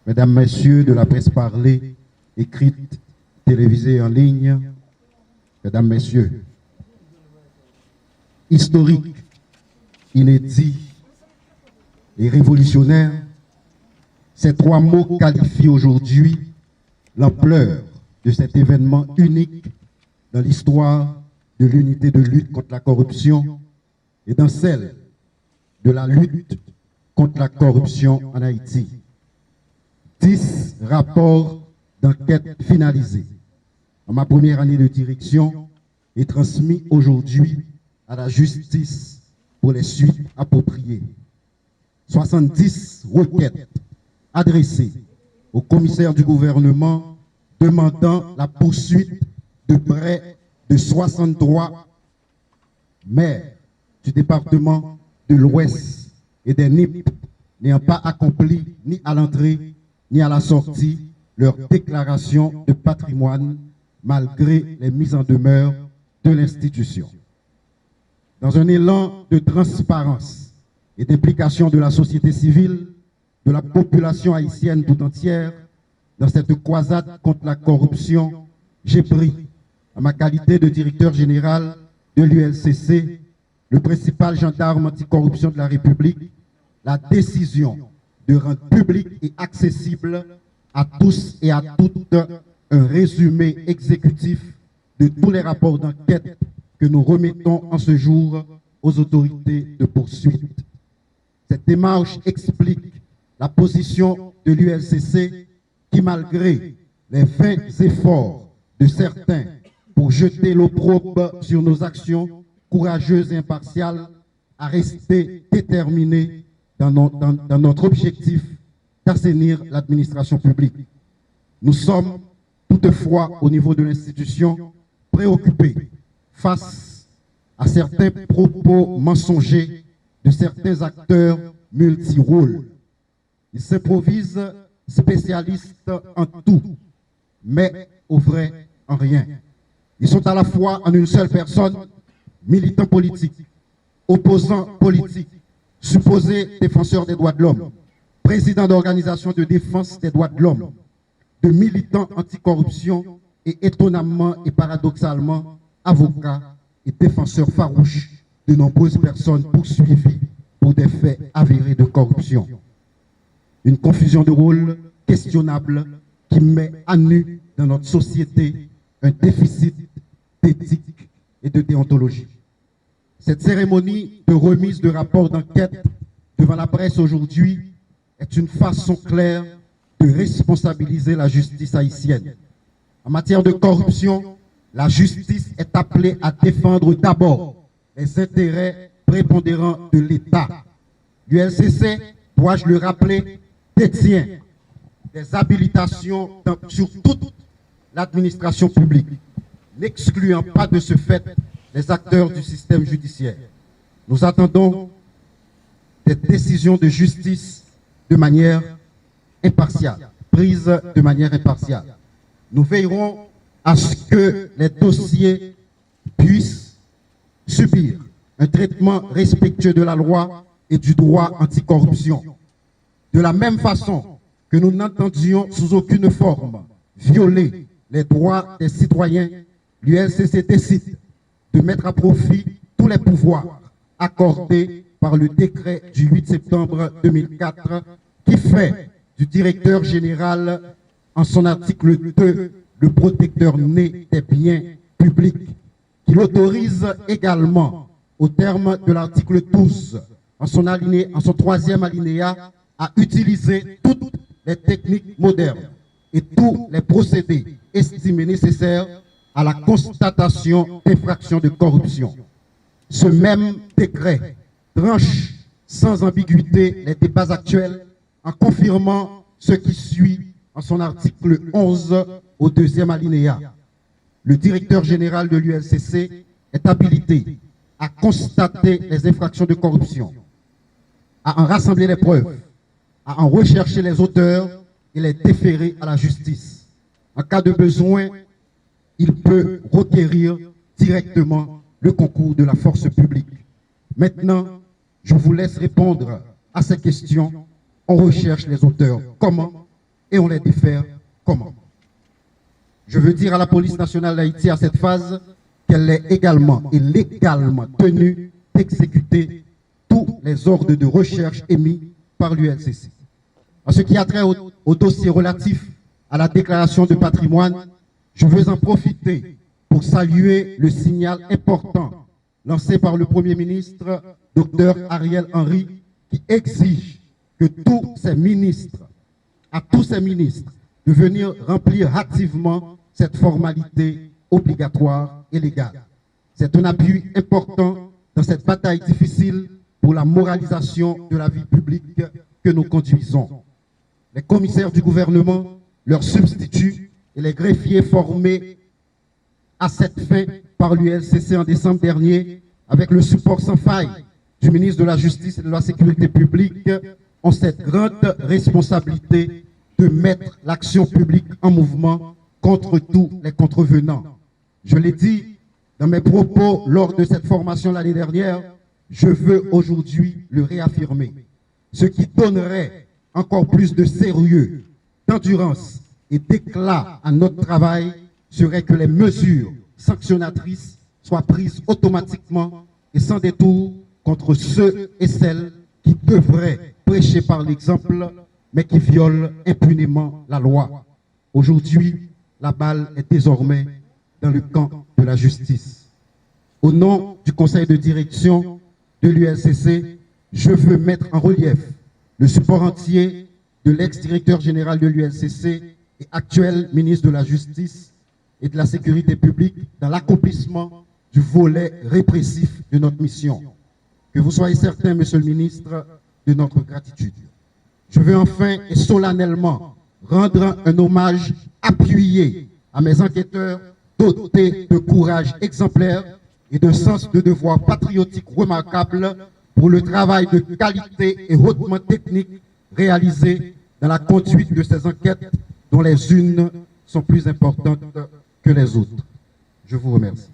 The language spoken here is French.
Mesdames, Messieurs de la presse parlée, écrite, télévisée en ligne, Mesdames, Messieurs, historique, inédit et révolutionnaire, ces trois mots qualifient aujourd'hui l'ampleur de cet événement unique dans l'histoire de l'unité de lutte contre la corruption et dans celle de la lutte contre la corruption en Haïti. 10 rapports d'enquête finalisés en ma première année de direction et transmis aujourd'hui à la justice pour les suites appropriées. 70 requêtes adressées au commissaire du gouvernement demandant la poursuite de près de 63 maires du département de l'Ouest et des NIP n'ayant pas accompli ni à l'entrée ni à la sortie leur déclaration de patrimoine malgré les mises en demeure de l'institution. Dans un élan de transparence et d'implication de la société civile, de la population haïtienne tout entière, dans cette croisade contre la corruption, j'ai pris, en ma qualité de directeur général de l'ULCC, le principal gendarme anticorruption de la République, la décision de rendre public et accessible à tous et à toutes un résumé exécutif de tous les rapports d'enquête que nous remettons en ce jour aux autorités de poursuite. Cette démarche explique la position de l'ULCC qui, malgré les vains efforts de certains pour jeter l'opprobre sur nos actions courageuses et impartiales, a resté déterminée dans notre objectif d'assainir l'administration publique. Nous sommes toutefois, au niveau de l'institution, préoccupés face à certains propos mensongers de certains acteurs multirôles. Ils s'improvisent spécialistes en tout, mais au vrai en rien. Ils sont à la fois en une seule personne, militants politiques, opposants politiques, supposés défenseurs des droits de l'homme, présidents d'organisations de défense des droits de l'homme, de militants anticorruption et étonnamment et paradoxalement avocats et défenseurs farouches de nombreuses personnes poursuivies pour des faits avérés de corruption. Une confusion de rôles questionnable qui met à nu dans notre société un déficit d'éthique et de déontologie. Cette cérémonie de remise de rapports d'enquête devant la presse aujourd'hui est une façon claire de responsabiliser la justice haïtienne. En matière de corruption, la justice est appelée à défendre d'abord les intérêts prépondérants de l'État. L'ULCC, dois-je le rappeler, détient des habilitations sur toute l'administration publique, n'excluant pas de ce fait les acteurs du système judiciaire. Nous attendons des décisions de justice de manière impartiale, prises de manière impartiale. Nous veillerons à ce que les dossiers puissent subir un traitement respectueux de la loi et du droit anticorruption. De la même façon que nous n'entendions sous aucune forme violer les droits des citoyens, l'ULCC décide de mettre à profit tous les pouvoirs accordés par le décret du 8 septembre 2004 qui fait du directeur général, en son article 2, le protecteur né des biens publics, qui l'autorise également, au terme de l'article 12, en son troisième alinéa, à utiliser toutes les techniques modernes et tous les procédés estimés nécessaires à la constatation d'infractions de corruption. Ce même décret tranche sans ambiguïté les débats actuels en confirmant ce qui suit en son article 11 au deuxième alinéa. Le directeur général de l'ULCC est habilité à constater les infractions de corruption, à en rassembler les preuves, à en rechercher les auteurs et les déférer à la justice. En cas de besoin, il peut requérir directement le concours de la force publique. Maintenant, je vous laisse répondre à ces questions. On recherche les auteurs. Comment? et on les défère comment? Je veux dire à la police nationale d'Haïti à cette phase qu'elle est également et légalement tenue d'exécuter tous les ordres de recherche émis par l'ULCC. En ce qui a trait au dossier relatif à la déclaration de patrimoine, je veux en profiter pour saluer le signal important lancé par le Premier ministre, Dr Ariel Henry, qui exige que tous ces ministres, de venir remplir activement cette formalité obligatoire et légale. C'est un appui important dans cette bataille difficile pour la moralisation de la vie publique que nous conduisons. Les commissaires du gouvernement, leurs substituts et les greffiers formés à cette fin par l'ULCC en décembre dernier, avec le support sans faille du ministre de la Justice et de la Sécurité publique, ont cette grande responsabilité de mettre l'action publique en mouvement contre tous les contrevenants. Je l'ai dit dans mes propos lors de cette formation l'année dernière, je veux aujourd'hui le réaffirmer. Ce qui donnerait encore plus de sérieux, d'endurance et d'éclat à notre travail serait que les mesures sanctionnatrices soient prises automatiquement et sans détour contre ceux et celles qui devraient prêcher par l'exemple, mais qui violent impunément la loi. Aujourd'hui, la balle est désormais dans le camp de la justice. Au nom du conseil de direction de l'ULCC, je veux mettre en relief le support entier de l'ex-directeur général de l'ULCC et actuel ministre de la Justice et de la Sécurité publique dans l'accomplissement du volet répressif de notre mission. Que vous soyez certain, Monsieur le ministre, de notre gratitude. Je veux enfin et solennellement rendre un hommage appuyé à mes enquêteurs dotés de courage exemplaire et de sens de devoir patriotique remarquable pour le travail de qualité et hautement technique réalisé dans la conduite de ces enquêtes dont les unes sont plus importantes que les autres. Je vous remercie.